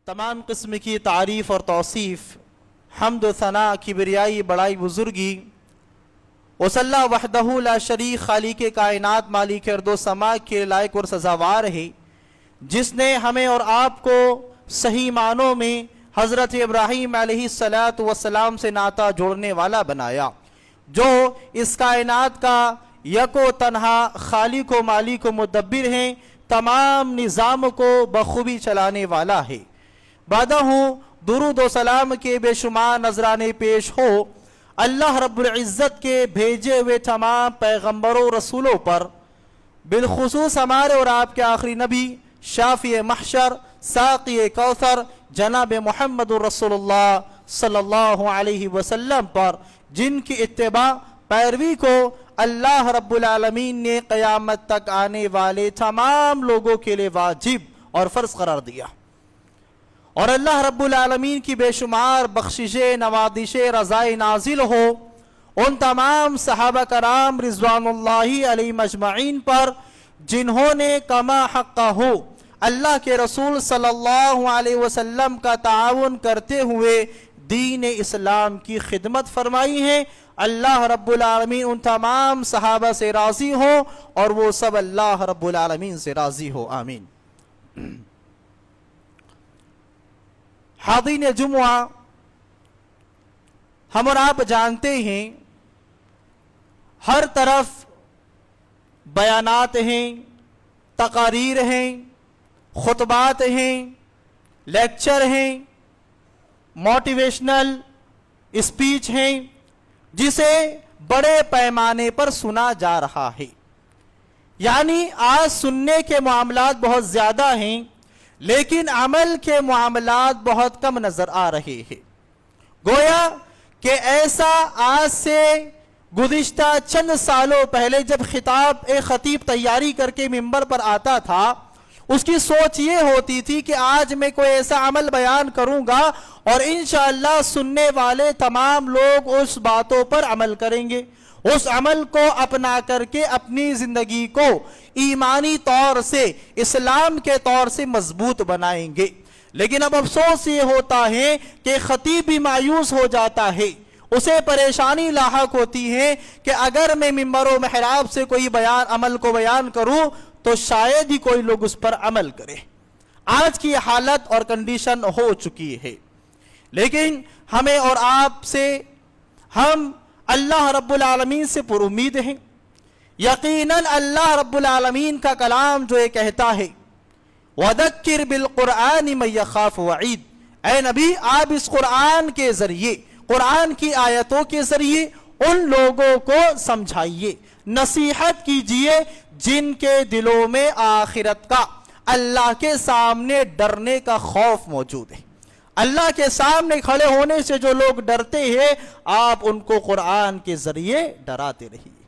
तमाम किस्म की तारीफ़ और तौसीफ़, हम्द व सना, किबरियाई, बड़ाई, बुजुर्गी वसल्ला वहदहु ला शरीक खालिक कायनात मालिक अर्दो समा के लायक और सजावार है, जिसने हमें और आपको सही मानों में हज़रत इब्राहीम अलैहिस्सलातु वस्सलाम से नाता जोड़ने वाला बनाया, जो इस कायनात का यको तन्हा खालिक व मालिक व मुदब्बिर हैं, तमाम निज़ाम को बखूबी चलाने वाला है। बादा हूँ दुरूद व सलाम के बेशुमार नजराने पेश हो अल्लाह रब्बुल इज़्ज़त के भेजे हुए तमाम पैगम्बरों रसूलों पर, बिलखुसूस हमारे और आपके आखिरी नबी शाफ़ी महशर साक़ी कौसर जनाब मोहम्मद रसूलुल्लाह सल्लल्लाहु अलैहि वसल्लम पर, जिनकी इत्तिबा पैरवी को अल्लाह रब्बुल आलमीन ने क़यामत तक आने वाले तमाम लोगों के लिए वाजिब और फ़र्ज करार दिया। और अल्लाह रब्बुल आलमीन की बेशुमार बख्शिशें नवादिशें रज़ाए नाजिल हो उन तमाम सहाबा कराम रिज़वानुल्लाहि अलैहिम अजमईन पर, जिन्होंने कमा हक़्क़ा हो अल्लाह के रसूल सल्लल्लाहु अलैहि वसल्लम का ताउन करते हुए दीन इस्लाम की खिदमत फरमाई है। अल्लाह रब्बुल आलमीन उन तमाम सहाबा से राज़ी हो और वो सब अल्लाह रब्बुल आलमीन से राज़ी हो, आमीन। हाज़रीन जुमुआ, हम और आप जानते हैं हर तरफ बयानात हैं, तकारीर हैं, खुतबात हैं, लेक्चर हैं, मोटिवेशनल स्पीच हैं, जिसे बड़े पैमाने पर सुना जा रहा है। यानी आज सुनने के मामलात बहुत ज़्यादा हैं, लेकिन अमल के मामलात बहुत कम नजर आ रहे हैं। गोया कि ऐसा आज से गुज़िश्ता चंद सालों पहले जब खिताब एक खतीब तैयारी करके मिंबर पर आता था, उसकी सोच ये होती थी कि आज मैं कोई ऐसा अमल बयान करूंगा और इंशाअल्लाह सुनने वाले तमाम लोग उस बातों पर अमल करेंगे, उस अमल को अपना करके अपनी जिंदगी को ईमानी तौर से, इस्लाम के तौर से मजबूत बनाएंगे। लेकिन अब अफसोस ये होता है कि खतीब भी मायूस हो जाता है, उसे परेशानी लाहक होती है कि अगर मैं मिंबर व महराब से कोई बयान अमल को बयान करूं तो शायद ही कोई लोग उस पर अमल करे। आज की हालत और कंडीशन हो चुकी है। लेकिन हमें और आपसे, हम अल्लाह रब्बुल आलमीन से पुरुमीद हैं। यकीनन अल्लाह रब्बुल आलमीन का कलाम जो ये कहता है, वदक्किर बिल कुरआन मन यखाफ वईद, ऐ नबी आप इस कुरान के जरिए, कुरान की आयतों के जरिए उन लोगों को समझाइए, नसीहत कीजिए जिनके दिलों में आखिरत का, अल्लाह के सामने डरने का खौफ मौजूद है। अल्लाह के सामने खड़े होने से जो लोग डरते हैं, आप उनको कुरान के जरिए डराते रहिए।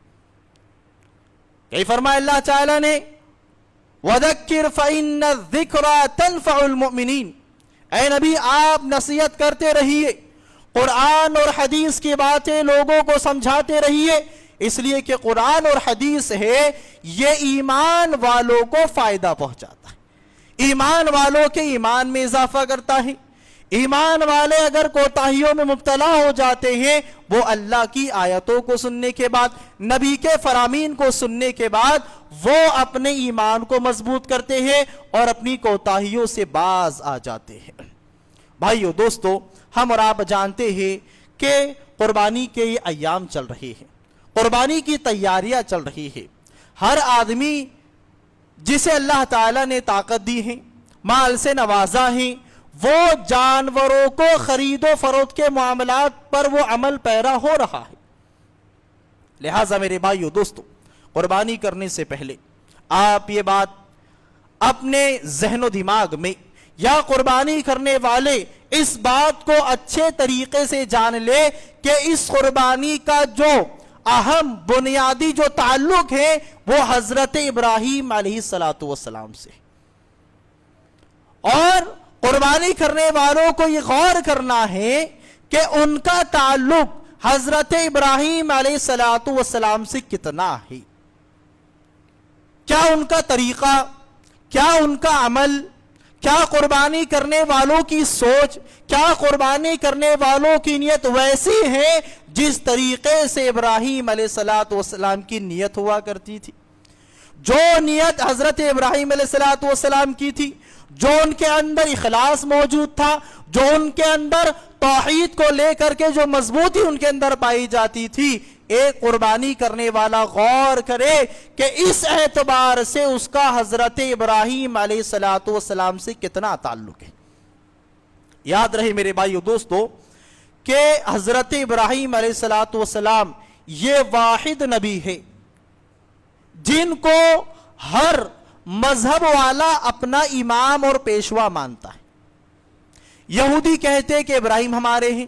कई फरमाया अल्लाह ताला ने, वदक्किर फइन्न ज़िक्रा तनफ़उल मुमिनीन, ऐ नबी आप नसीहत करते रहिए, कुरान और हदीस की बातें लोगों को समझाते रहिए, इसलिए कि कुरान और हदीस है ये ईमान वालों को फायदा पहुंचाता है, ईमान वालों के ईमान में इजाफा करता है। ईमान वाले अगर कोताहियों में मुब्तला हो जाते हैं, वो अल्लाह की आयतों को सुनने के बाद, नबी के फरामीन को सुनने के बाद वो अपने ईमान को मजबूत करते हैं और अपनी कोताहियों से बाज आ जाते हैं। भाइयों दोस्तों, हम और आप जानते हैं कि कुर्बानी के ये अय्याम चल रहे हैं, कुर्बानी की तैयारियां चल रही है। हर आदमी जिसे अल्लाह ताला ने ताकत दी है, माल से नवाजा है, वो जानवरों को खरीदो फरोख्त के मामलात पर वो अमल पैरा हो रहा है। लिहाजा मेरे भाइयों दोस्तों, कुर्बानी करने से पहले आप ये बात अपने जहनो दिमाग में, या कुर्बानी करने वाले इस बात को अच्छे तरीके से जान ले कि इस कुर्बानी का जो अहम बुनियादी जो ताल्लुक है वो हजरत इब्राहीम अलैहिस्सलातु वस्सलाम से। और कुर्बानी करने वालों को ये गौर करना है कि उनका ताल्लुक हजरत इब्राहीम अलैहिस्सलातु वस्सलाम से कितना है, क्या उनका तरीका, क्या उनका अमल, کیا قربانی کرنے والوں کی سوچ، کیا قربانی کرنے والوں کی نیت ویسی ہے جس طریقے سے ابراہیم علیہ السلام کی نیت ہوا کرتی تھی؟ جو نیت حضرت ابراہیم علیہ السلام کی تھی، جو ان کے اندر اخلاص موجود تھا، جو ان کے اندر توحید کو لے کر کے جو مضبوطی ان کے اندر پائی جاتی تھی، ایک قربانی کرنے والا غور کرے کہ اس اعتبار سے اس کا حضرت ابراہیم علیہ السلام سے کتنا تعلق ہے۔ یاد رہے میرے بھائیو دوستو کہ حضرت ابراہیم علیہ السلام یہ واحد نبی ہے جن کو ہر مذہب والا اپنا امام اور پیشوا مانتا ہے۔ یہودی کہتے کہ ابراہیم ہمارے ہیں،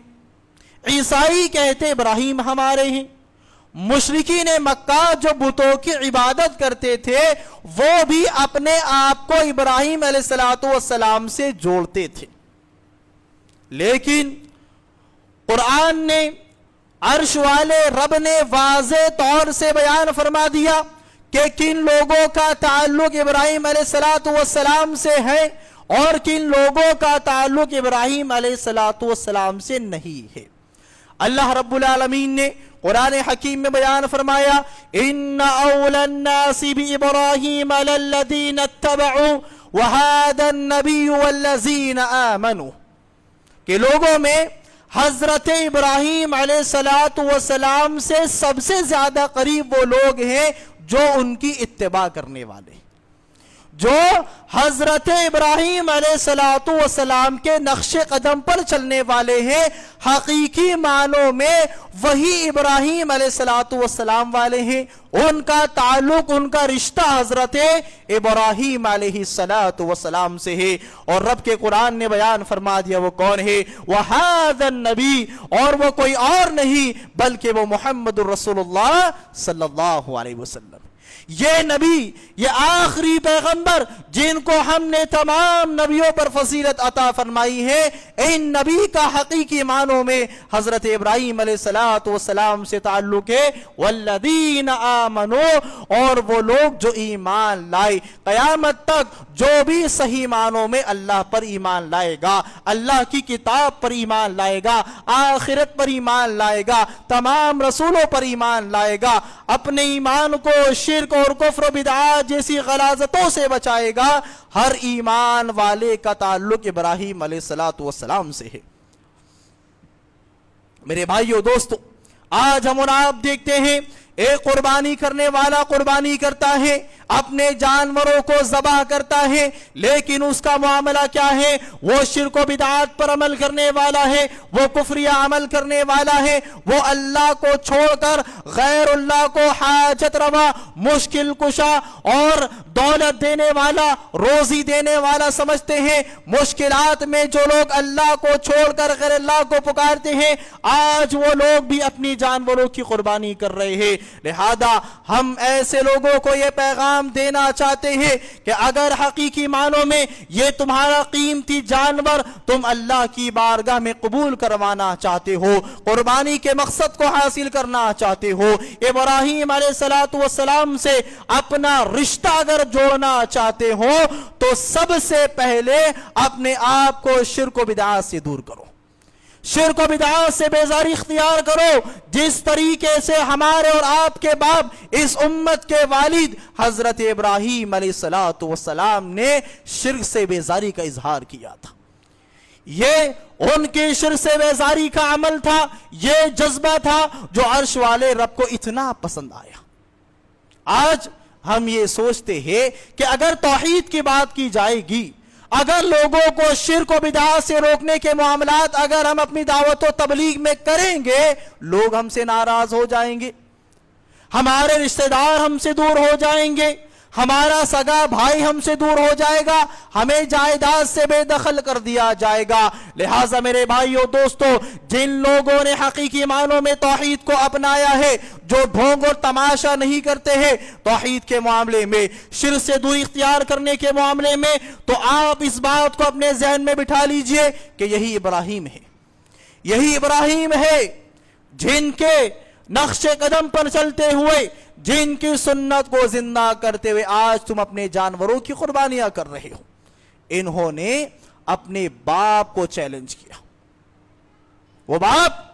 عیسائی کہتے ابراہیم ہمارے ہیں، مشرکین مکہ جو بتوں کی عبادت کرتے تھے وہ بھی اپنے آپ کو ابراہیم علیہ السلام سے جوڑتے تھے۔ لیکن قرآن نے، عرش والے رب نے واضح طور سے بیان فرما دیا کہ کن لوگوں کا تعلق ابراہیم علیہ السلام سے ہے اور کن لوگوں کا تعلق ابراہیم علیہ السلام سے نہیں ہے۔ اللہ رب العالمین نے قرآن حکیم میں بیان فرمایا ان اول الناس بابراہیم للذین اتبعوا وہذا النبی والذین آمنوا، کہ لوگوں میں حضرت ابراہیم علیہ السلام سے سب سے زیادہ قریب وہ لوگ ہیں جو ان کی اتباع کرنے والے، جو حضرت ابراہیم علیہ السلام کے نقش قدم پر چلنے والے ہیں، حقیقی معنوں میں وہی ابراہیم علیہ السلام والے ہیں، ان کا تعلق، ان کا رشتہ حضرت ابراہیم علیہ السلام سے ہے۔ اور رب کے قرآن نے بیان فرما دیا وہ کون ہے، وَهَذَا النَّبِي، اور وہ کوئی اور نہیں بلکہ وہ محمد الرسول اللہ صلی اللہ علیہ وسلم، یہ نبی، یہ آخری پیغمبر جن کو ہم نے تمام نبیوں پر فضیلت عطا فرمائی ہے، ان نبی کا حقیقی معنوں میں حضرت ابراہیم علیہ السلام سے تعلق ہے۔ والذین آمنوا، اور وہ لوگ جو ایمان لائے، قیامت تک جو بھی صحیح معنوں میں اللہ پر ایمان لائے گا، اللہ کی کتاب پر ایمان لائے گا، آخرت پر ایمان لائے گا، تمام رسولوں پر ایمان لائے گا، اپنے ایمان کو شرک اور کفر و بدعات جیسی غلاظتوں سے بچائے گا، ہر ایمان والے کا تعلق ابراہیم علیہ السلام سے ہے۔ میرے بھائیو دوستو، آج ہم اور آپ دیکھتے ہیں ایک قربانی کرنے والا قربانی کرتا ہے، اپنے جانوروں کو ذبح کرتا ہے، لیکن اس کا معاملہ کیا ہے؟ وہ شرک و بدعات پر عمل کرنے والا ہے، وہ کفریہ عمل کرنے والا ہے، وہ اللہ کو چھوڑ کر غیر اللہ کو حاجت روا، مشکل کشا اور دولت دینے والا، روزی دینے والا سمجھتے ہیں۔ مشکلات میں جو لوگ اللہ کو چھوڑ کر غیر اللہ کو پکارتے ہیں، آج وہ لوگ بھی اپنی جانوروں کی قربانی کر رہے ہیں۔ لہذا ہم ایسے لوگوں کو یہ پیغام دینا چاہتے ہیں کہ اگر حقیقی معنوں میں یہ تمہارا قیمتی جانور تم اللہ کی بارگاہ میں قبول کروانا چاہتے ہو، قربانی کے مقصد کو حاصل کرنا چاہتے ہو، ابراہیم علیہ السلام سے اپنا رشتہ اگر جوڑنا چاہتے ہو، تو سب سے پہلے اپنے آپ کو شرک و بدعات سے دور کرو، شرک و بدعات سے بیزاری اختیار کرو، جس طریقے سے ہمارے اور آپ کے باپ، اس امت کے والد حضرت ابراہیم علیہ السلام نے شرک سے بیزاری کا اظہار کیا تھا۔ یہ ان کی شرک سے بیزاری کا عمل تھا، یہ جذبہ تھا جو عرش والے رب کو اتنا پسند آیا۔ آج ہم یہ سوچتے ہیں کہ اگر توحید کی بات کی جائے گی، اگر لوگوں کو شرک و بدعات سے روکنے کے معاملات اگر ہم اپنی دعوت و تبلیغ میں کریں گے، لوگ ہم سے ناراض ہو جائیں گے، ہمارے رشتہ دار ہم سے دور ہو جائیں گے، ہمارا سگا بھائی ہم سے دور ہو جائے گا، ہمیں جائیداد سے بے دخل کر دیا جائے گا۔ لہٰذا میرے بھائیو دوستو، جن لوگوں نے حقیقی معنوں میں توحید کو اپنایا ہے، جو ڈھونگ اور تماشا نہیں کرتے ہیں توحید کے معاملے میں، شرک سے دوری اختیار کرنے کے معاملے میں، تو آپ اس بات کو اپنے ذہن میں بٹھا لیجئے کہ یہی ابراہیم ہے، یہی ابراہیم ہے جن کے نقش قدم پر چلتے ہوئے، جن کی سنت کو زندہ کرتے ہوئے آج تم اپنے جانوروں کی قربانیاں کر رہے ہو۔ इन्होंने अपने बाप को चैलेंज किया। वो बाप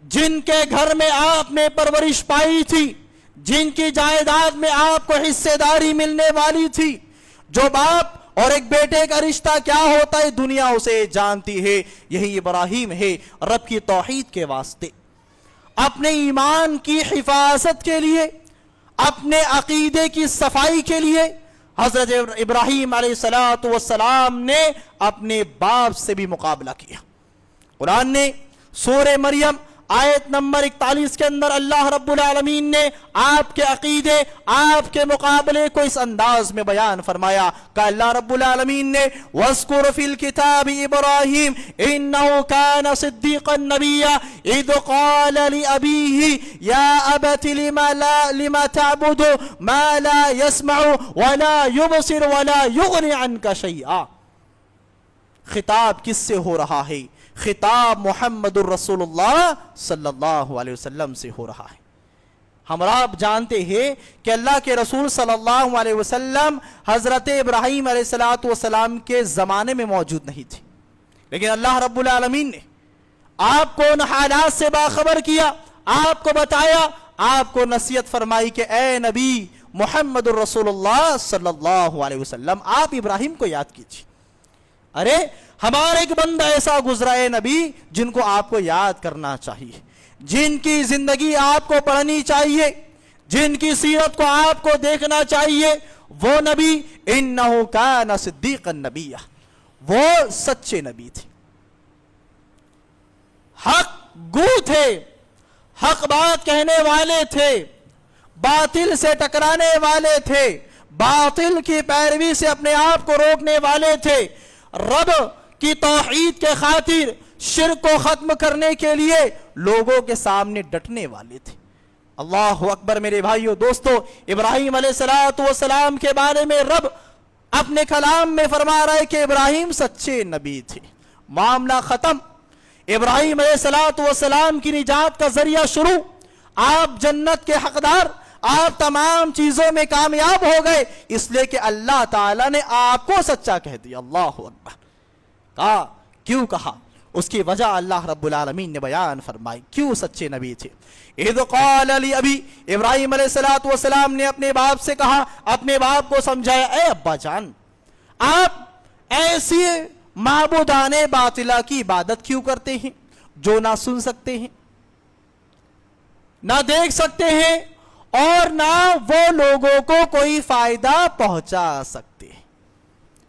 जिनके घर में आपने परवरिश पाई थी, जिनकी जायदाद में आपको हिस्सेदारी मिलने वाली थी, जो बाप और एक बेटे का रिश्ता क्या होता है दुनिया उसे जानती है, यही इब्राहिम है। रब की तौहीद के वास्ते, अपने ईमान की हिफाजत के लिए, अपने अकीदे की सफाई के लिए हजरत इब्राहिम अलैहिस्सलातु वस्सलाम ने अपने बाप से भी मुकाबला किया। कुरान ने सूरह मरियम आयत नंबर 41 के अंदर अल्लाह रब्बुल आलमीन ने आपके अकीदे, आपके मुकाबले को इस अंदाज में बयान फरमाया कि अल्लाह रब्बुल आलमीन ने वज़कुर फिल किताब इब्राहिम इन्नहु कान सिद्दीक़न नबिय्या इद क़ाल लि अबीही या अबति लिमा तअबुदु मा ला यस्मउ व ला युबसिर व ला युग़नी अन्का शैआ। खिताब किससे हो रहा है? खिताब मुहम्मदुर रसूलुल्लाह सल्लल्लाहु अलैहि वसल्लम से हो रहा है। हम आप जानते हैं कि अल्लाह के रसूल सल्लल्लाहु अलैहि वसल्लम हजरत इब्राहिम अलैहिस्सलातु वस्सलाम के ज़माने में मौजूद नहीं थे, लेकिन अल्लाह रब्बुल आलमीन ने आपको उन हालात से बाखबर किया, आपको बताया, आपको नसीहत फरमाई कि ए नबी मुहम्मदुर रसूलुल्लाह सल्लल्लाहु अलैहि वसल्लम, आप इब्राहिम को याद कीजिए। अरे हमारा एक बंदा ऐसा गुजरा है नबी जिनको आपको याद करना चाहिए, जिनकी जिंदगी आपको पढ़नी चाहिए, जिनकी सीरत को आपको देखना चाहिए। वो नबी इन्नहु कान सिद्दीक़न नबिय्या, वो सच्चे नबी थे, हक गू थे, हक बात कहने वाले थे, बातिल से टकराने वाले थे, बातिल की पैरवी से अपने आप को रोकने वाले थे, रब की तौहीद के खातिर शिर्क को खत्म करने के लिए लोगों के सामने डटने वाले थे। अल्लाहु अकबर। मेरे भाइयों दोस्तों, इब्राहिम अलैहिस्सलातु वस्सलाम के बारे में रब अपने कलाम में फरमा रहा है कि इब्राहिम सच्चे नबी थे। मामला खत्म, इब्राहिम अलैहिस्सलातु वस्सलाम की निजात का जरिया शुरू, आप जन्नत के हकदार, आप तमाम चीजों में कामयाब हो गए, इसलिए कि अल्लाह ताला ने आपको सच्चा कह दिया। अल्लाहु अकबर। कहा, क्यों कहा? उसकी वजह अल्लाह रब्बुल आलमीन ने बयान फरमाई, क्यों सच्चे नबी थे। इद क़ाल लि अबी, इब्राहिम अलैहिस्सलातु वस्सलाम ने अपने बाप से कहा, अपने बाप को समझाया, ए अब्बा जान, आप ऐसी माबूदाने बातिला की इबादत क्यों करते हैं जो ना सुन सकते हैं, ना देख सकते हैं और ना वो लोगों को कोई फायदा पहुंचा सकते हैं।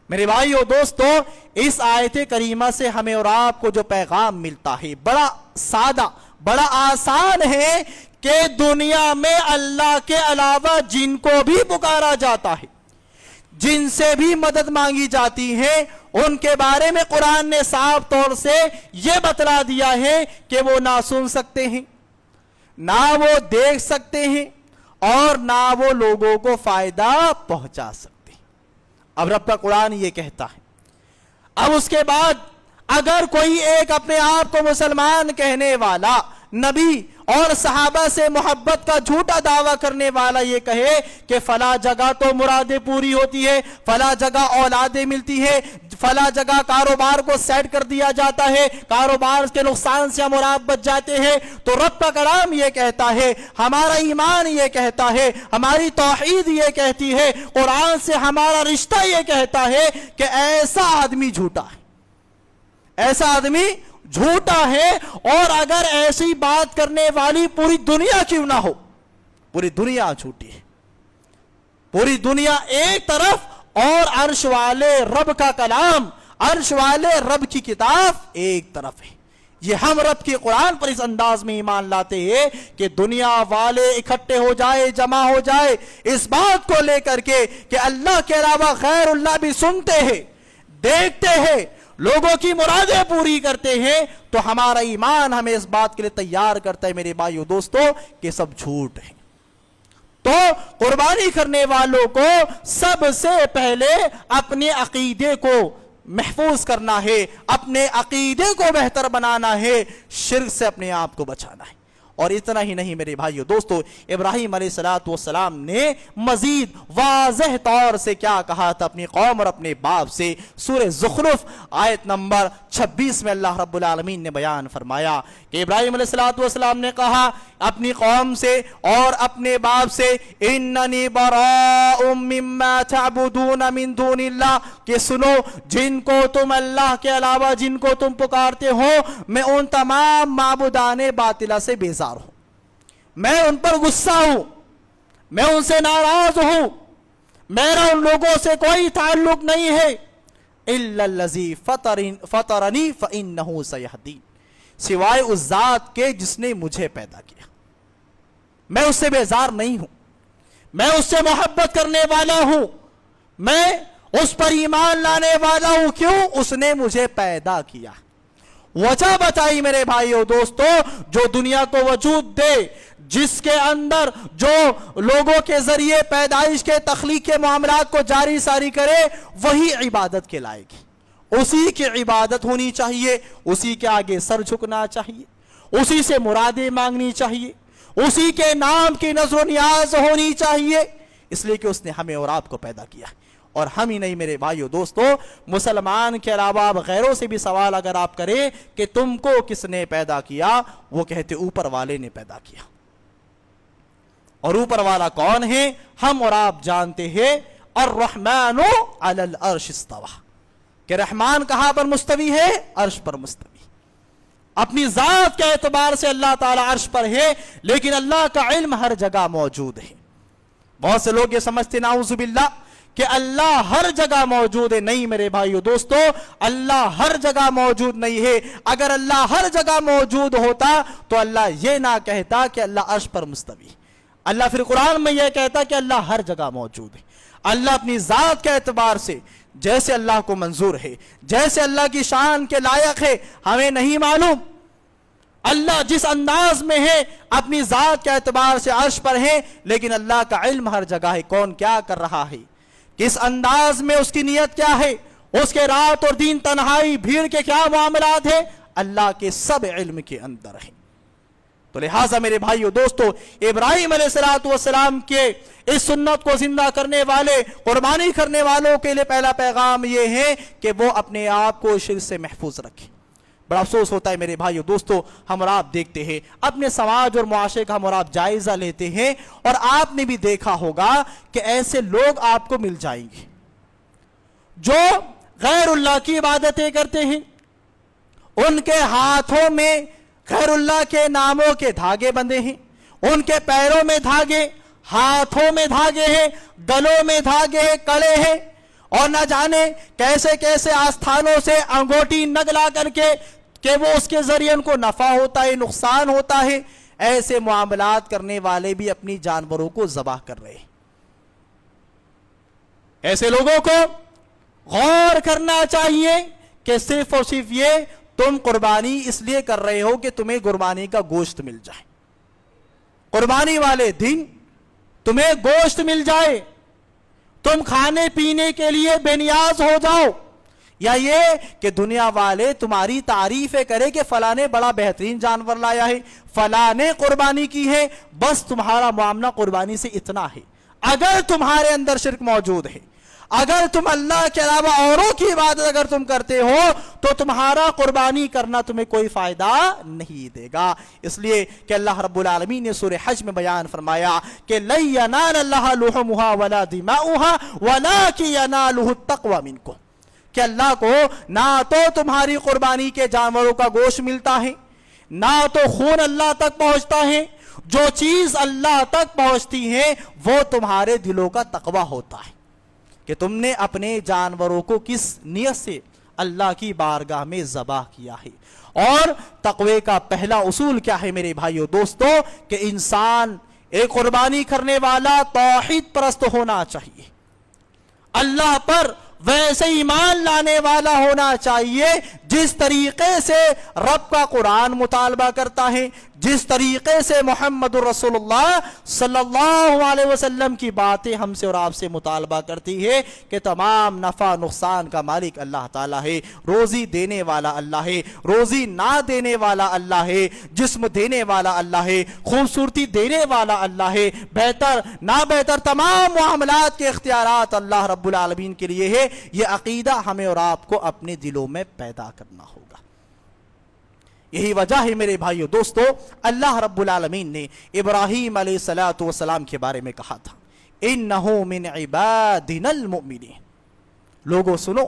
मेरे भाइयों दोस्तों, इस आयत करीमा से हमें और आपको जो पैगाम मिलता है बड़ा सादा, बड़ा आसान है कि दुनिया में अल्लाह के अलावा जिनको भी पुकारा जाता है, जिनसे भी मदद मांगी जाती है, उनके बारे में कुरान ने साफ तौर से यह बतला दिया है कि वो ना सुन सकते हैं, ना वो देख सकते हैं और ना वो लोगों को फायदा पहुंचा सकते। अब रब का कुरान ये कहता है। अब उसके बाद अगर कोई एक अपने आप को मुसलमान कहने वाला, नबी और सहाबा से मोहब्बत का झूठा दावा करने वाला ये कहे कि फला जगह तो मुरादें पूरी होती है, फला जगह औलादें मिलती है, फला जगह कारोबार को सेट कर दिया जाता है, कारोबार के नुकसान से हम और आप बच जाते हैं, तो रब का कलाम ये कहता है, हमारा ईमान ये कहता है, हमारी तौहीद ये कहती है, कुरान से हमारा रिश्ता ये कहता है कि ऐसा आदमी झूठा है, ऐसा आदमी झूठा है। और अगर ऐसी बात करने वाली पूरी दुनिया क्यों ना हो, पूरी दुनिया झूठी है, पूरी दुनिया एक तरफ और अर्श वाले रब का कलाम, अर्श वाले रब की किताब एक तरफ है। ये हम रब के कुरान पर इस अंदाज में ईमान लाते हैं कि दुनिया वाले इकट्ठे हो जाए, जमा हो जाए, इस बात को लेकर के कि अल्लाह के अलावा गैरुल्लाह भी सुनते हैं, देखते हैं, लोगों की मुरादें पूरी करते हैं, तो हमारा ईमान हमें इस बात के लिए तैयार करता है मेरे भाइयों दोस्तों कि सब झूठ है। तो कुर्बानी करने वालों को सबसे पहले अपने अकीदे को महफूज करना है, अपने अकीदे को बेहतर बनाना है, शिर्क से अपने आप को बचाना है। اور اتنا ہی نہیں میرے بھائیو دوستو، ابراہیم علیہ السلام نے مزید واضح طور سے کیا کہا تھا اپنی قوم اور اپنے باپ سے؟ سورہ زخرف آیت نمبر 26 میں اللہ رب العالمین نے بیان فرمایا کہ ابراہیم علیہ السلام نے کہا اپنی قوم سے اور اپنے باپ سے، اننی براء مما تعبدون من دون اللہ، کہ سنو جن کو تم اللہ کے علاوہ جن کو تم پکارتے ہو، میں ان تمام معبودان باطلہ سے بیزار ہوں، میں ان پر غصہ ہوں، میں ان سے ناراض ہوں، میرا ان لوگوں سے کوئی تعلق نہیں ہے، الا الذی فطرنی فانہ سیہدین، سوائے اس ذات کے جس نے مجھے پیدا کیا، میں اس سے بیزار نہیں ہوں، میں اس سے محبت کرنے والا ہوں، میں اس پر ایمان لانے والا ہوں، کیوں؟ اس نے مجھے پیدا کیا۔ وجہ بتائی میرے بھائیو دوستو، جو دنیا کو وجود دے، جس کے اندر جو لوگوں کے ذریعے پیدائش کے تخلیق کے معاملات کو جاری ساری کرے، وہی عبادت کے لائق ہے، اسی کی عبادت ہونی چاہیے، اسی کے آگے سر جھکنا چاہیے، اسی سے مرادیں مانگنی چاہیے، اسی کے نام کی نظر و نیاز ہونی چاہیے، اس لیے کہ اس نے ہمیں اور آپ کو پیدا کیا۔ اور ہم ہی نہیں میرے بھائیو دوستو، مسلمان کے علاوہ آپ غیروں سے بھی سوال اگر آپ کریں کہ تم کو کس نے پیدا کیا، وہ کہتے اوپر والے نے پیدا کیا۔ اور اوپر والا کون ہے؟ ہم اور آپ جانتے ہیں، الرحمن علی العرش استوى، کہ رحمان کہاں پر مستوی ہے؟ عرش پر مستوی۔ اپنی ذات کے اعتبار سے اللہ تعالیٰ عرش پر ہے، لیکن اللہ کا علم ہر جگہ موجود ہے۔ بہت سے لوگ یہ سمجھتے نعوذ باللہ کہ اللہ ہر جگہ موجود ہے۔ نہیں میرے بھائیو دوستو، اللہ ہر جگہ موجود نہیں ہے۔ اگر اللہ ہر جگہ موجود ہوتا تو اللہ یہ نہ کہتا کہ اللہ عرش پر مستوی، اللہ پھر قرآن میں یہ کہتا کہ اللہ ہر جگہ موجود ہے۔ اللہ اپنی ذات کے اعتبار سے جیسے اللہ کو منظور ہے، جیسے اللہ کی شان کے لائق ہے، ہمیں نہیں معلوم۔ اللہ جس انداز میں ہے اپنی ذات کے اعتبار سے عرش پر ہے، لیکن اللہ کا علم ہر جگہ ہے، کون کیا کر رہا ہے، کس انداز میں اس کی نیت کیا ہے، اس کے رات اور دن تنہائی بھیڑ کے کیا معاملات ہیں، اللہ کے سب علم کے اندر ہے۔ تو لہٰذا میرے بھائیو دوستو، ابراہیم علیہ السلام کے اس سنت کو زندہ کرنے والے، قربانی کرنے والوں کے لیے پہلا پیغام یہ ہے کہ وہ اپنے آپ کو شرک سے محفوظ رکھیں۔ بڑا افسوس ہوتا ہے میرے بھائیو دوستو، ہم اور آپ دیکھتے ہیں اپنے سماج اور معاشرے کا ہم اور آپ جائزہ لیتے ہیں، اور آپ نے بھی دیکھا ہوگا کہ ایسے لوگ آپ کو مل جائیں گے جو غیر اللہ کی عبادتیں کرتے ہیں، ان کے ہاتھوں میں غیر اللہ کے ناموں کے دھاگے بندھے ہیں، ان کے پیروں میں دھاگے، ہاتھوں میں دھاگے ہیں، گلوں میں دھاگے ہیں، کڑے ہیں، اور نہ جانے کیسے کیسے آستھانوں سے انگوٹی نگ لا کر کے کہ وہ اس کے ذریعے ان کو نفع ہوتا ہے، نقصان ہوتا ہے۔ ایسے معاملات کرنے والے بھی اپنی جانوروں کو ذبح کر رہے ہیں۔ ایسے لوگوں کو غور کرنا چاہیے کہ صرف اور صرف یہ تم قربانی اس لیے کر رہے ہو کہ تمہیں قربانی کا گوشت مل جائے، قربانی والے دن تمہیں گوشت مل جائے، تم کھانے پینے کے لیے بے نیاز ہو جاؤ، یا یہ کہ دنیا والے تمہاری تعریفیں کرے کہ فلاں نے بڑا بہترین جانور لایا ہے، فلاں نے قربانی کی ہے، بس تمہارا معاملہ قربانی سے اتنا ہے۔ اگر تمہارے اندر شرک موجود ہے، اگر تم اللہ کے علاوہ اوروں کی عبادت اگر تم کرتے ہو، تو تمہارا قربانی کرنا تمہیں کوئی فائدہ نہیں دے گا۔ اس لیے کہ اللہ رب العالمین نے سورہ حج میں بیان فرمایا کہ لن ینال اللہ لحومها ولا دماؤها ولکن ینالہ التقوی منکم، کہ اللہ کو نہ تو تمہاری قربانی کے جانوروں کا گوشت ملتا ہے، نہ تو خون اللہ تک پہنچتا ہے، جو چیز اللہ تک پہنچتی ہے وہ تمہارے دلوں کا تقوی ہوتا ہے کہ تم نے اپنے جانوروں کو کس نیت سے اللہ کی بارگاہ میں ذبح کیا ہے۔ اور تقوی کا پہلا اصول کیا ہے میرے بھائیو دوستو، کہ انسان ایک قربانی کرنے والا توحید پرست ہونا چاہیے، اللہ پر ویسے ایمان لانے والا ہونا چاہیے جس طریقے سے رب کا قرآن مطالبہ کرتا ہے، जिस तरीके से मोहम्मद रसूलुल्लाह सल्लल्लाहु अलैहि वसल्लम की बातें हमसे और आपसे मुतालबा करती है कि तमाम नफा नुकसान का मालिक अल्लाह ताला है, रोजी देने वाला अल्लाह है, रोजी ना देने वाला अल्लाह है, जिस्म देने वाला अल्लाह है, खूबसूरती देने वाला अल्लाह है, बेहतर ना बेहतर तमाम मामलात के इख्तियारात अल्लाह रब्बुल आलमीन के लिए है। ये अकीदा हमें और आपको अपने दिलों में पैदा करना होगा। यही वजह है मेरे भाइयों दोस्तों, अल्लाह रब्बुल आलमीन ने इब्राहीम अलैहिस्सलातु वस्सलाम के बारे में कहा था, इन्नहु मिन इबादिनल मुमिनीन। लोगों सुनो,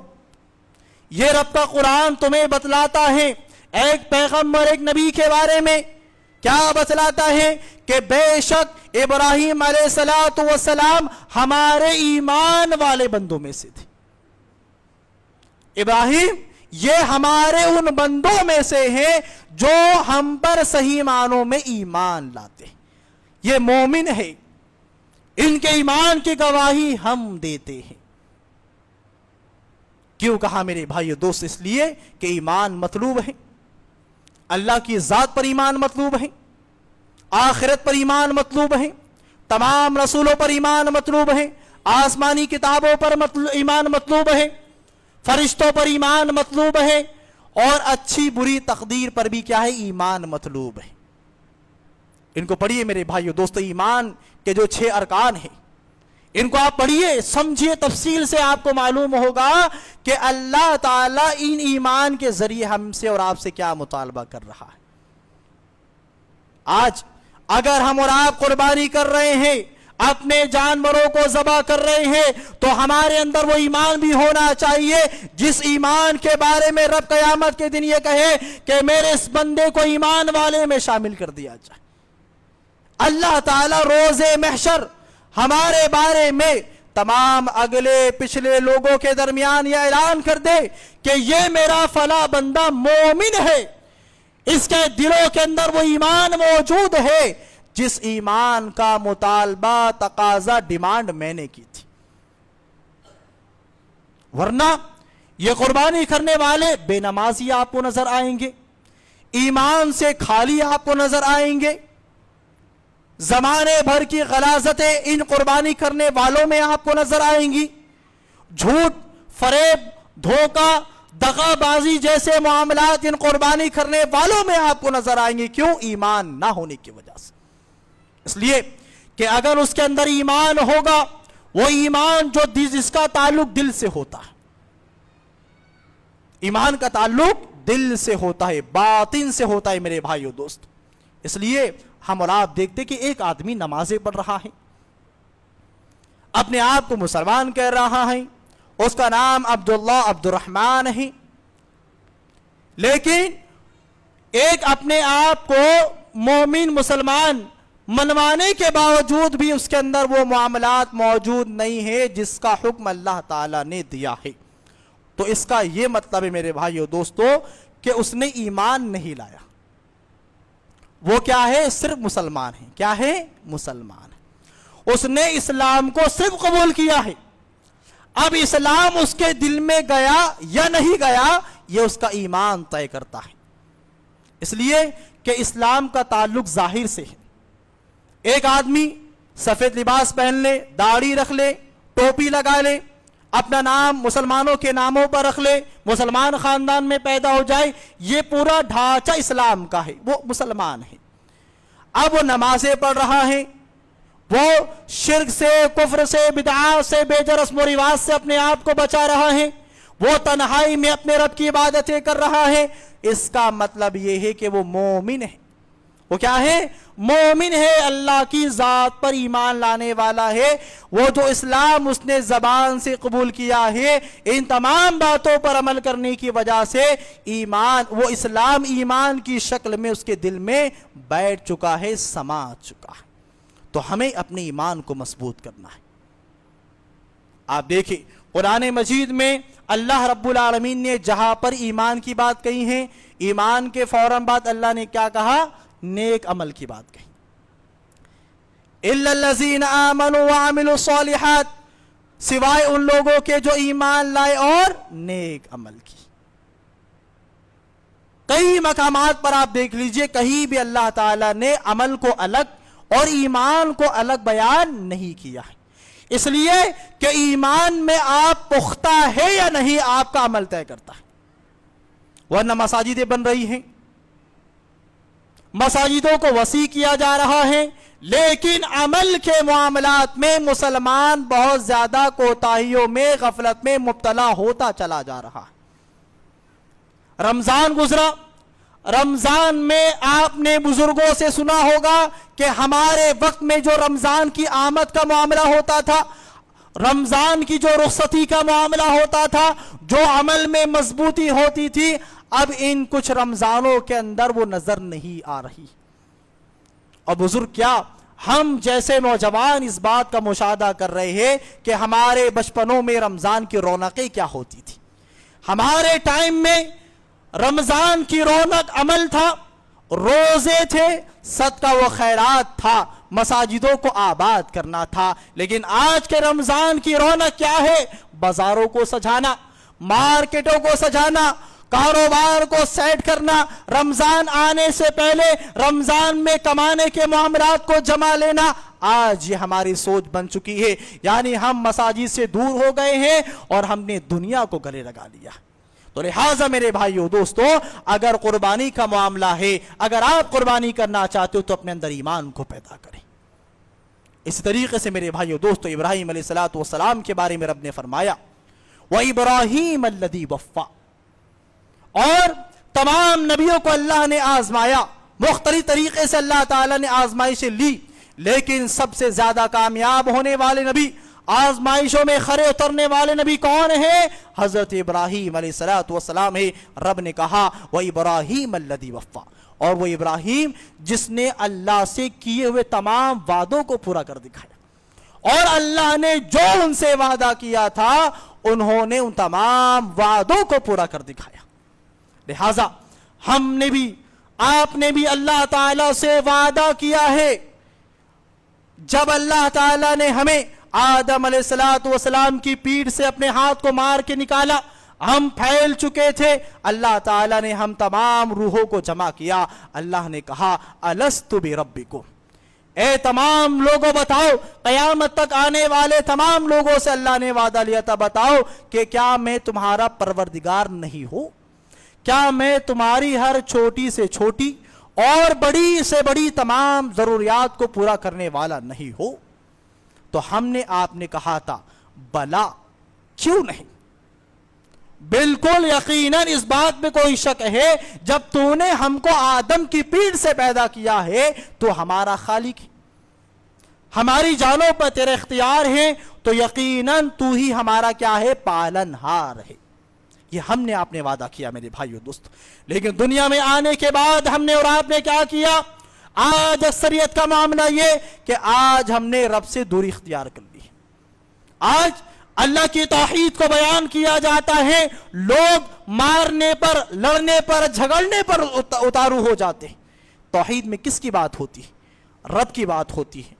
ये रब का कुरान तुम्हें बतलाता है एक पैगंबर एक नबी के बारे में। क्या बतलाता है कि बेशक इब्राहीम अलैहिस्सलातु वस्सलाम हमारे ईमान वाले बंदों में से थे। इब्राहीम ये हमारे उन बंदों में से हैं जो हम पर सही मानों में ईमान लाते, ये मोमिन है, इनके ईमान की गवाही हम देते हैं। क्यों कहा मेरे भाइयों दोस्त? इसलिए कि ईमान मतलूब है, अल्लाह की जात पर ईमान मतलूब है, आखिरत पर ईमान मतलूब है, तमाम रसूलों पर ईमान मतलूब है, आसमानी किताबों पर ईमान मतलूब है, फरिश्तों पर ईमान मतलूब है, और अच्छी बुरी तकदीर पर भी क्या है? ईमान मतलूब है। इनको पढ़िए मेरे भाइयों दोस्तों, ईमान के जो 6 अरकान हैं इनको आप पढ़िए, समझिए, तफसील से आपको मालूम होगा कि अल्लाह ताला इन ईमान के जरिए हमसे और आपसे क्या मुतालबा कर रहा है। आज अगर हम और आप कुर्बानी कर रहे हैं, अपने जानवरों को ज़बह कर रहे हैं, तो हमारे अंदर वो ईमान भी होना चाहिए जिस ईमान के बारे में रब क़यामत के दिन ये कहे कि मेरे इस बंदे को ईमान वाले में शामिल कर दिया जाए। अल्लाह ताला रोज़े महशर हमारे बारे में तमाम अगले पिछले लोगों के दरमियान यह ऐलान कर दे कि ये मेरा फला बंदा मोमिन है, इसके दिलों के अंदर वो ईमान मौजूद है जिस ईमान का मुतालबा तकाजा डिमांड मैंने की थी। वरना ये कुर्बानी करने वाले बेनमाजी आपको नजर आएंगे, ईमान से खाली आपको नजर आएंगे, जमाने भर की गलाजतें इन कुर्बानी करने वालों में आपको नजर आएंगी, झूठ, फरेब, धोखा, दगाबाजी जैसे मामलात इन कुर्बानी करने वालों में आपको नजर आएंगे। क्यों? ईमान ना होने की वजह से। इसलिए कि अगर उसके अंदर ईमान होगा, वो ईमान जो जिसका ताल्लुक दिल से होता है, ईमान का ताल्लुक दिल से होता है, बातिन से होता है मेरे भाइयों दोस्त। इसलिए हम और आप देखते कि एक आदमी नमाजें पढ़ रहा है, अपने आप को मुसलमान कह रहा है, उसका नाम अब्दुल्लाह अब्दुर्रहमान है, लेकिन एक अपने आप को मोमिन मुसलमान मनवाने के बावजूद भी उसके अंदर वो मामलात मौजूद नहीं है जिसका हुक्म अल्लाह ताला ने दिया है। तो इसका ये मतलब है मेरे भाइयों दोस्तों कि उसने ईमान नहीं लाया। वो क्या है? सिर्फ मुसलमान है। क्या है? मुसलमान है। उसने इस्लाम को सिर्फ कबूल किया है। अब इस्लाम उसके दिल में गया या नहीं गया, ये उसका ईमान तय करता है। इसलिए कि इस्लाम का ताल्लुक जाहिर से है। एक आदमी सफेद लिबास पहन ले, दाढ़ी रख ले, टोपी लगा ले, अपना नाम मुसलमानों के नामों पर रख ले, मुसलमान खानदान में पैदा हो जाए, ये पूरा ढांचा इस्लाम का है, वो मुसलमान है। अब वो नमाजें पढ़ रहा है, वो शिर्क से, कुफ्र से, बिदअत से, बेजा रस्म व रिवाज से अपने आप को बचा रहा है, वो तन्हाई में अपने रब की इबादतें कर रहा है। इसका मतलब ये है कि वो मोमिन है। वो क्या है? मोमिन है, अल्लाह की जात पर ईमान लाने वाला है। वो जो इस्लाम उसने जबान से कबूल किया है, इन तमाम बातों पर अमल करने की वजह से ईमान, वो इस्लाम ईमान की शक्ल में उसके दिल में बैठ चुका है, समा चुका है। तो हमें अपने ईमान को मजबूत करना है। आप देखिए कुरान मजीद में अल्लाह रब्बुल आलमीन ने जहां पर ईमान की बात कही है, ईमान के फौरन बाद अल्लाह ने क्या कहा? नेक अमल की बात कही। इल्लल्लज़ीना आमनू व अमिलुस्सॉलिहात, सिवाय उन लोगों के जो ईमान लाए और नेक अमल की। कई मकामात पर आप देख लीजिए, कहीं भी अल्लाह ताला ने अमल को अलग और ईमान को अलग बयान नहीं किया है। इसलिए कि ईमान में आप पुख्ता है या नहीं, आपका अमल तय करता है। वरना मसाजिदें बन रही हैं, मसाजिदों को वसी किया जा रहा है, लेकिन अमल के मामलात में मुसलमान बहुत ज्यादा कोताहियों में, गफलत में मुब्तला होता चला जा रहा है। रमजान गुजरा, रमजान में आपने बुजुर्गों से सुना होगा कि हमारे वक्त में जो रमजान की आमद का मामला होता था, रमजान की जो रुखसती का मामला होता था, जो अमल में मजबूती होती थी, अब इन कुछ रमजानों के अंदर वो नजर नहीं आ रही। और बुजुर्ग क्या, हम जैसे नौजवान इस बात का मुशाहदा कर रहे हैं कि हमारे बचपनों में रमजान की रौनकें क्या होती थी। हमारे टाइम में रमजान की रौनक अमल था, रोजे थे, सदका व खैरात था, मसाजिदों को आबाद करना था। लेकिन आज के रमजान की रौनक क्या है? बाजारों को सजाना, मार्केटों को सजाना, कारोबार को सेट करना, रमजान आने से पहले रमजान में कमाने के मामलात को जमा लेना। आज ये हमारी सोच बन चुकी है, यानी हम मसाजिद से दूर हो गए हैं और हमने दुनिया को गले लगा लिया। तो लिहाजा मेरे भाइयों दोस्तों, अगर कुर्बानी का मामला है, अगर आप कुर्बानी करना चाहते हो तो अपने अंदर ईमान को पैदा करें। इस तरीके से मेरे भाइयों दोस्तों, इब्राहीम अलैहिस्सलातु वस्सलाम के बारे में रब ने फरमाया, व इब्राहीम अल्लज़ी वफ़्फ़ा, और तमाम नबियों को अल्लाह ने आजमाया, मुख्तलिफ तरीके से अल्लाह ताला ने आजमाइशें ली, लेकिन सबसे ज्यादा कामयाब होने वाले नबी, आजमाइशों में खरे उतरने वाले नबी कौन है? हजरत इब्राहीम अलैहिस्सलातु वस्सलाम है। रब ने कहा व इब्राहीम अल्लज़ी वफ़्फ़ा, और वो इब्राहीम जिसने अल्लाह से किए हुए तमाम वादों को पूरा कर दिखाया, और अल्लाह ने जो उनसे वादा किया था उन्होंने उन तमाम वादों को पूरा कर दिखाया। लिहाजा हमने भी, आपने भी अल्लाह ताला से वादा किया है। जब अल्लाह ताला ने हमें आदम अलैहिस्सलातु वस्सलाम की पीठ से अपने हाथ को मार के निकाला, हम फैल चुके थे, अल्लाह ताला ने हम तमाम रूहों को जमा किया। अल्लाह ने कहा अलस्तु बिरब्बिकुम, ए तमाम लोगों बताओ, कयामत तक आने वाले तमाम लोगों से अल्लाह ने वादा लिया था, बताओ कि क्या मैं तुम्हारा परवरदिगार नहीं हूं? क्या मैं तुम्हारी हर छोटी से छोटी और बड़ी से बड़ी तमाम जरूरियात को पूरा करने वाला नहीं हो? तो हमने, आपने कहा था बला, क्यों नहीं, बिल्कुल यकीनन, इस बात में कोई शक है, जब तूने हमको आदम की पीठ से पैदा किया है तो हमारा खालिक है, हमारी जानों पर तेरे इख्तियार है, तो यकीनन तू ही हमारा क्या है? पालनहार है। ये हमने, आपने वादा किया मेरे भाइयों दोस्तों। लेकिन दुनिया में आने के बाद हमने और आपने क्या किया? आज अक्सरियत का मामला ये कि आज हमने रब से दूरी इख्तियार कर ली। आज अल्लाह की तौहीद को बयान किया जाता है, लोग मारने पर, लड़ने पर, झगड़ने पर उतारू हो जाते हैं। तौहीद में किसकी बात होती है? रब की बात होती है।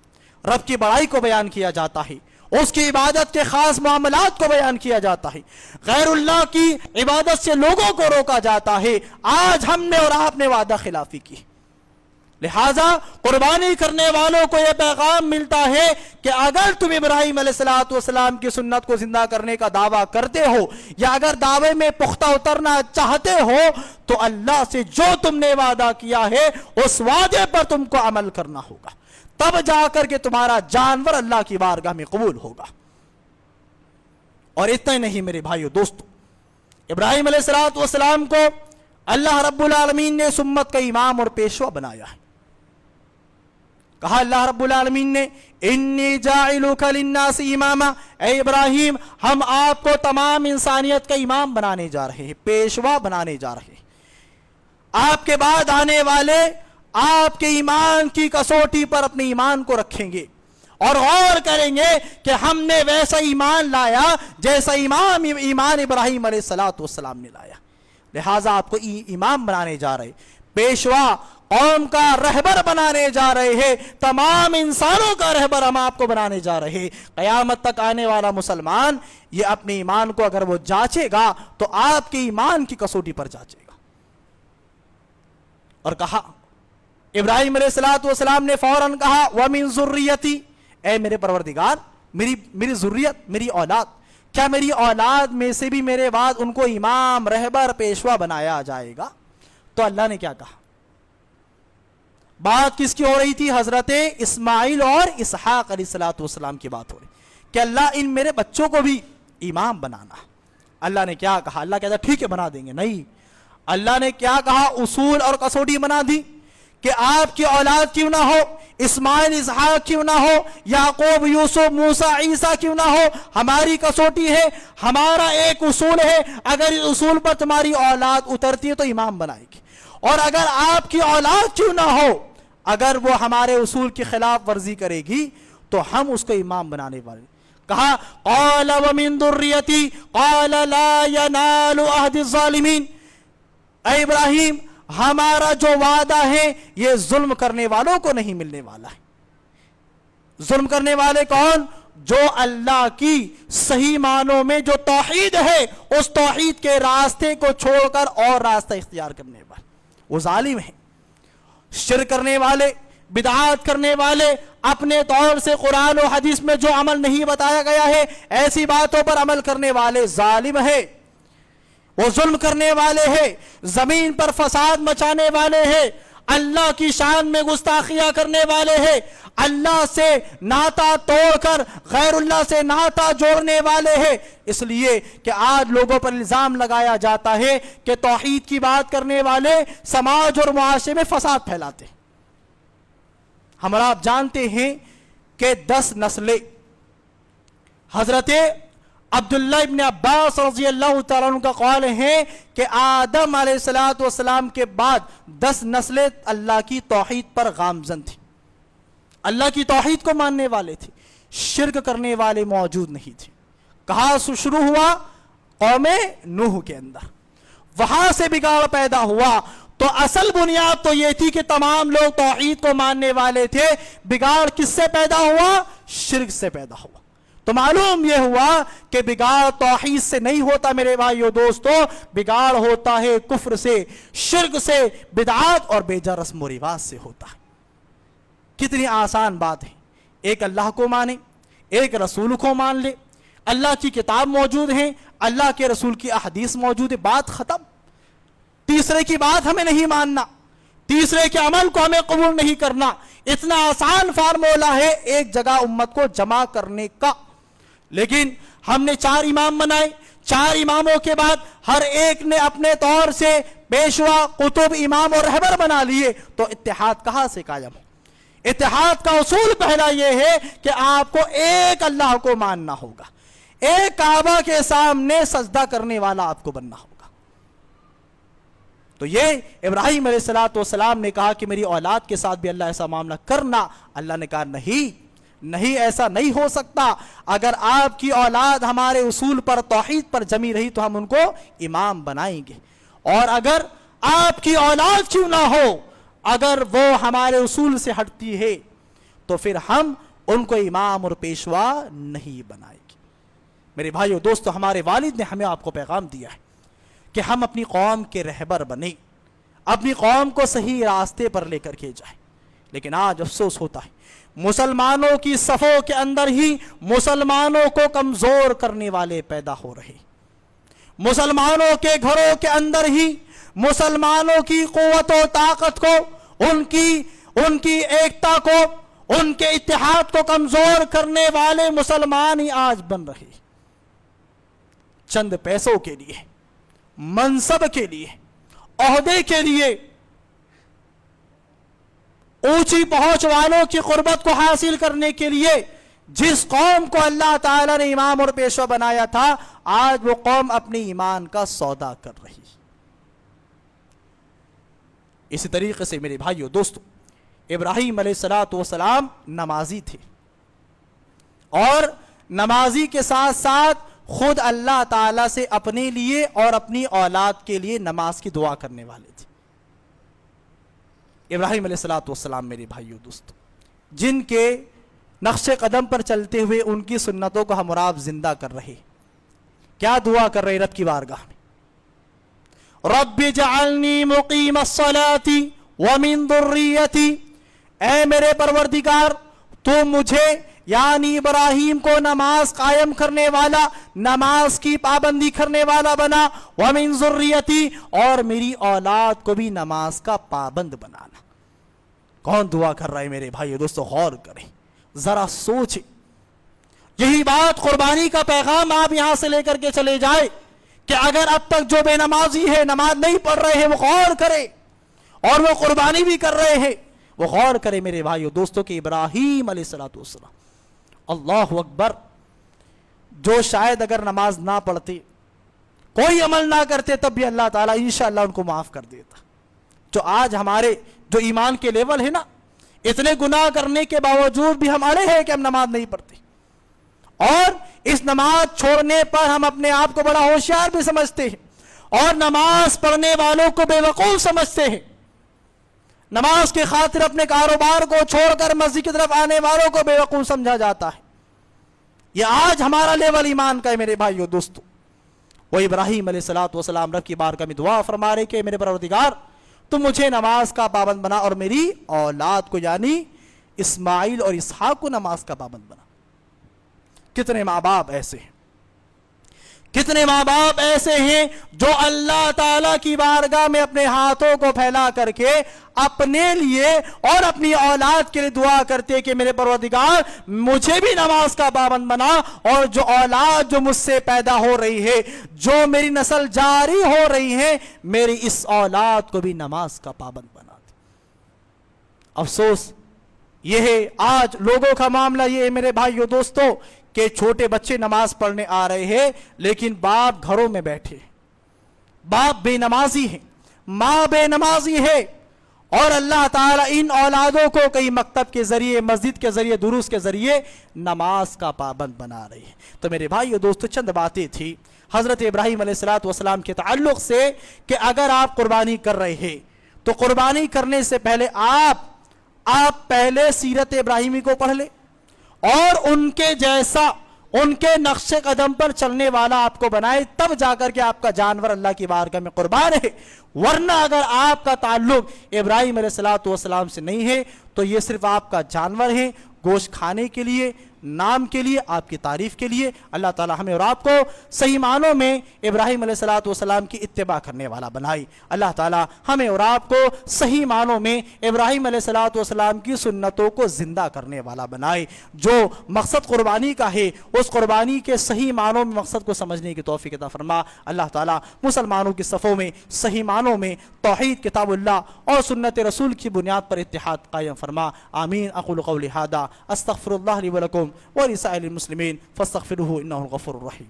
रब की बड़ाई को बयान किया जाता है, उसकी इबादत के खास मामलात को बयान किया जाता है, गैरुल्लाह की इबादत से लोगों को रोका जाता है। आज हमने और आपने वादा खिलाफी की। लिहाजा कुर्बानी करने वालों को यह पैगाम मिलता है कि अगर तुम इब्राहीम अलैहिस्सलातु वस्सलाम की सुन्नत को जिंदा करने का दावा करते हो, या अगर दावे में पुख्ता उतरना चाहते हो, तो अल्लाह से जो तुमने वादा किया है उस वादे पर तुमको अमल करना होगा, तब जाकर के तुम्हारा जानवर अल्लाह की बारगाह में कबूल होगा। और इतना ही नहीं मेरे भाइयों दोस्तों, इब्राहीम अलैहिस्सलातु वस्सलाम को अल्लाह रब्बुल आलमीन ने इस उम्मत का इमाम और पेशवा बनाया है। कहा अल्लाह रब्बुल आलमीन ने इन्नी जाइलुका लिन्नास इमामा, ए इब्राहीम हम आपको तमाम इंसानियत का इमाम बनाने जा रहे हैं, पेशवा बनाने जा रहे हैं। आपके बाद आने वाले आपके ईमान की कसौटी पर अपने ईमान को रखेंगे और गौर करेंगे कि हमने वैसा ईमान लाया जैसा ईमान इब्राहीम अलैहिस्सलातु वस्सलाम ने लाया। लिहाजा आपको इमाम बनाने जा रहे, पेशवा, कौम का रहबर बनाने जा रहे हैं, तमाम इंसानों का रहबर हम आपको बनाने जा रहे हैं। कयामत तक आने वाला मुसलमान ये अपने ईमान को अगर वो जांचेगा तो आपके ईमान की कसौटी पर जांचेगा। اور کہا ابراہیم علیہ السلام نے فوراً کہا وَمِن ذُرِّيَّتِي، اے میرے پروردگار میری ذریت، میری اولاد، کیا میری اولاد میں سے بھی میرے بعد ان کو امام، رہبر، پیشوا بنایا جائے گا؟ تو اللہ نے کیا کہا؟ بات کس کی ہو رہی تھی؟ حضرت اسماعیل اور اسحاق علیہ السلام کی بات ہو رہی کہ اللہ ان میرے بچوں کو بھی امام بنانا۔ اللہ نے کیا کہا؟ اللہ کہتا ٹھیک ہے بنا دیں گے، نہیں، اللہ نے کیا کہا؟ اصول اور کسوٹی بنا دی کہ آپ کی اولاد کیوں نہ ہو، اسماعیل اسحاق کیوں نہ ہو، یعقوب یوسف موسیٰ عیسیٰ کیوں نہ ہو، ہماری کسوٹی ہے، ہمارا ایک اصول ہے، اگر اس اصول پر تمہاری اولاد اترتی ہے تو امام بنائے گی، اور اگر آپ کی اولاد کیوں نہ ہو، اگر وہ ہمارے اصول کی خلاف ورزی کرے گی تو ہم اس کو امام بنانے والے۔ کہا قال ومن ذریتی قال لا ینال عہد الظالمین، اے ابراہیم ہمارا جو وعدہ ہے یہ ظلم کرنے والوں کو نہیں ملنے والا ہے۔ ظلم کرنے والے کون؟ جو اللہ کی صحیح معنوں میں جو توحید ہے اس توحید کے راستے کو چھوڑ کر اور راستہ اختیار کرنے والے، وہ ظالم ہیں۔ شرک کرنے والے، بدعات کرنے والے، اپنے طور سے قرآن و حدیث میں جو عمل نہیں بتایا گیا ہے ایسی باتوں پر عمل کرنے والے ظالم ہیں، وہ ظلم کرنے والے ہیں، زمین پر فساد مچانے والے ہیں، اللہ کی شان میں گستاخیاں کرنے والے ہیں، اللہ سے ناتا توڑ کر غیر اللہ سے ناتا جوڑنے والے ہیں۔ اس لیے کہ آج لوگوں پر الزام لگایا جاتا ہے کہ توحید کی بات کرنے والے سماج اور معاشرے میں فساد پھیلاتے ہیں۔ ہم اور آپ جانتے ہیں کہ 10 نسلیں حضرت عبداللہ ابن عباس رضی اللہ تعالیٰ عنہ کا قول ہے کہ آدم علیہ السلام کے بعد 10 نسلیں اللہ کی توحید پر گامزن تھیں، اللہ کی توحید کو ماننے والے تھے، شرک کرنے والے موجود نہیں تھے۔ کہاں سے شروع ہوا؟ قوم نوح کے اندر، وہاں سے بگاڑ پیدا ہوا۔ تو اصل بنیاد تو یہ تھی کہ تمام لوگ توحید کو ماننے والے تھے، بگاڑ کس سے پیدا ہوا؟ شرک سے پیدا ہوا۔ تو معلوم یہ ہوا کہ بگاڑ توحید سے نہیں ہوتا میرے بھائیو دوستو، بگاڑ ہوتا ہے کفر سے، شرک سے، بدعات اور بے جا رسم و رواج سے ہوتا ہے۔ کتنی آسان بات ہے، ایک اللہ کو مانے، ایک رسول کو مان لے، اللہ کی کتاب موجود ہے، اللہ کے رسول کی احادیث موجود ہے، بات ختم۔ تیسرے کی بات ہمیں نہیں ماننا، تیسرے کے عمل کو ہمیں قبول نہیں کرنا، اتنا آسان فارمولہ ہے ایک جگہ امت کو جمع کرنے کا۔ لیکن ہم نے 4 امام بنائے، 4 اماموں کے بعد ہر ایک نے اپنے طور سے پیشوا، قطب، امام اور رہبر بنا لیے، تو اتحاد کہاں سے قائم ہو؟ اتحاد کا اصول پہلا یہ ہے کہ آپ کو ایک اللہ کو ماننا ہوگا، ایک کعبہ کے سامنے سجدہ کرنے والا آپ کو بننا ہوگا۔ تو یہ ابراہیم علیہ السلام نے کہا کہ میری اولاد کے ساتھ بھی اللہ ایسا معاملہ کرنا۔ اللہ نے کہا نہیں، ایسا نہیں ہو سکتا، اگر آپ کی اولاد ہمارے اصول پر، توحید پر جمی رہی تو ہم ان کو امام بنائیں گے، اور اگر آپ کی اولاد کیوں نہ ہو، اگر وہ ہمارے اصول سے ہٹتی ہے تو پھر ہم ان کو امام اور پیشوا نہیں بنائیں گے۔ میرے بھائیو دوستو، ہمارے والد نے ہمیں آپ کو پیغام دیا ہے کہ ہم اپنی قوم کے رہبر بنیں، اپنی قوم کو صحیح راستے پر لے کر کے جائیں۔ لیکن آج افسوس ہوتا ہے مسلمانوں کی صفوں کے اندر ہی مسلمانوں کو کمزور کرنے والے پیدا ہو رہے، مسلمانوں کے گھروں کے اندر ہی مسلمانوں کی قوت و طاقت کو، ان کی ایکتا کو، ان کے اتحاد کو کمزور کرنے والے مسلمان ہی آج بن رہے، چند پیسوں کے لیے، منصب کے لیے، عہدے کے لیے، اونچی پہنچ والوں کی قربت کو حاصل کرنے کے لیے جس قوم کو اللہ تعالیٰ نے امام اور پیشوا بنایا تھا، آج وہ قوم اپنے ایمان کا سودا کر رہی۔ اسی طریقے سے میرے بھائیو دوستو، ابراہیم علیہ السلام نمازی تھے، اور نمازی کے ساتھ ساتھ خود اللہ تعالیٰ سے اپنے لیے اور اپنی اولاد کے لیے نماز کی دعا کرنے والے تھے۔ ابراہیم علیہ السلام میرے بھائیو دوستو، جن کے نقش قدم پر چلتے ہوئے ان کی سنتوں کو ہم اور آپ زندہ کر رہے، کیا دعا کر رہے رب کی بارگاہ میں؟ رب اجعلنی مقیم الصلاۃ वमिन दुर्रियती, ऐ मेरे परवरदिगार तो मुझे यानी इब्राहिम को नमाज कायम करने वाला, नमाज की पाबंदी करने वाला बना, वमिन जुर्रियती, और मेरी औलाद को भी नमाज का पाबंद बनाना। कौन दुआ कर रहा है मेरे भाइयों दोस्तों? गौर करें, जरा सोचें। यही बात कुर्बानी का पैगाम आप यहां से लेकर के चले जाए कि अगर अब तक जो बेनमाजी है, नमाज नहीं पढ़ रहे हैं, वो गौर करे और वो कुर्बानी भी कर रहे हैं, वो गौर करे मेरे भाइयों दोस्तों कि इब्राहिम अलैहिस्सलातु वस्सलाम, अल्लाहु अकबर, जो शायद अगर नमाज ना पढ़ते, कोई अमल ना करते, तब भी अल्लाह ताला इंशाअल्लाह उनको माफ कर देता। जो आज हमारे जो ईमान के लेवल है ना, इतने गुनाह करने के बावजूद भी हम अड़े हैं कि हम नमाज नहीं पढ़ते, और इस नमाज छोड़ने पर हम अपने आप को बड़ा होशियार भी समझते हैं और नमाज पढ़ने वालों को बेवकूफ समझते हैं। नमाज के खातिर अपने कारोबार को छोड़कर मस्जिद की तरफ आने वालों को बेवकूफ समझा जाता है। यह आज हमारा लेवल ईमान का है मेरे भाइयों दोस्तों। वो इब्राहिम अलैहिस्सलातु वस्सलाम रब की बारगाह में दुआ फरमा रहे कि मेरे परवरदिगार तुम मुझे नमाज का पाबंद बना और मेरी औलाद को यानी इस्माइल और इसहाक को नमाज का पाबंद बना। कितने माँ बाप ऐसे हैं, कितने माँ बाप ऐसे हैं जो अल्लाह ताला की बारगाह में अपने हाथों को फैला करके अपने लिए और अपनी औलाद के लिए दुआ करते कि मेरे परवरदिगार मुझे भी नमाज का पाबंद बना, और जो औलाद जो मुझसे पैदा हो रही है, जो मेरी नस्ल जारी हो रही है, मेरी इस औलाद को भी नमाज का पाबंद बना दे। अफसोस यह है आज लोगों का मामला, ये मेरे भाइयों दोस्तों कि छोटे बच्चे नमाज पढ़ने आ रहे हैं, लेकिन बाप घरों में बैठे, बाप बेनमाजी है, माँ बेनमाजी है, और अल्लाह ताला इन औलादों को कई मकतब के जरिए, मस्जिद के जरिए, दुरूस के जरिए नमाज का पाबंद बना रहे हैं। तो मेरे भाइयों दोस्तों, चंद बातें थी हजरत इब्राहिम अलैहिस्सलातु वस्सलाम के ताल्लुक से कि अगर आप कुर्बानी कर रहे हैं तो कुर्बानी करने से पहले आप पहले सीरत इब्राहिमी को पढ़ ले और उनके जैसा, उनके नक्शे कदम पर चलने वाला आपको बनाए, तब जाकर के आपका जानवर अल्लाह की बारगाह में कुर्बान है। वरना अगर आपका ताल्लुक इब्राहिम अलैहिस्सलातु वस्सलाम से नहीं है तो ये सिर्फ आपका जानवर है, गोश्त खाने के लिए, नाम के लिए, आपकी तारीफ के लिए। अल्लाह ताला हमें और आपको सही मानों में इब्राहिम अलैहिस्सलातु वस्सलाम की इत्तिबा करने वाला बनाई। अल्लाह ताला हमें और आपको सही मानों में इब्राहिम अलैहिस्सलातु वस्सलाम की सुन्नतों को जिंदा करने वाला बनाए। जो मकसद कुर्बानी का है, उस कुर्बानी के सही मानों में मकसद को समझने की तौफीक अता फरमा। अल्लाह ताला मुसलमानों की सफ़ों में सही मानों में तौहीद, किताबुल्लाह और सुन्नत रसूल की बुनियाद पर इत्तिहाद कायम फरमा। आमीन। अक़ूलु क़ौली हादा, अस्तग़फ़िरुल्लाह ली व लकुम व लिसाइरिल मुस्लिमीन फ़स्तग़फ़िरूहु इन्नहु गफ़ूरुर रहीम।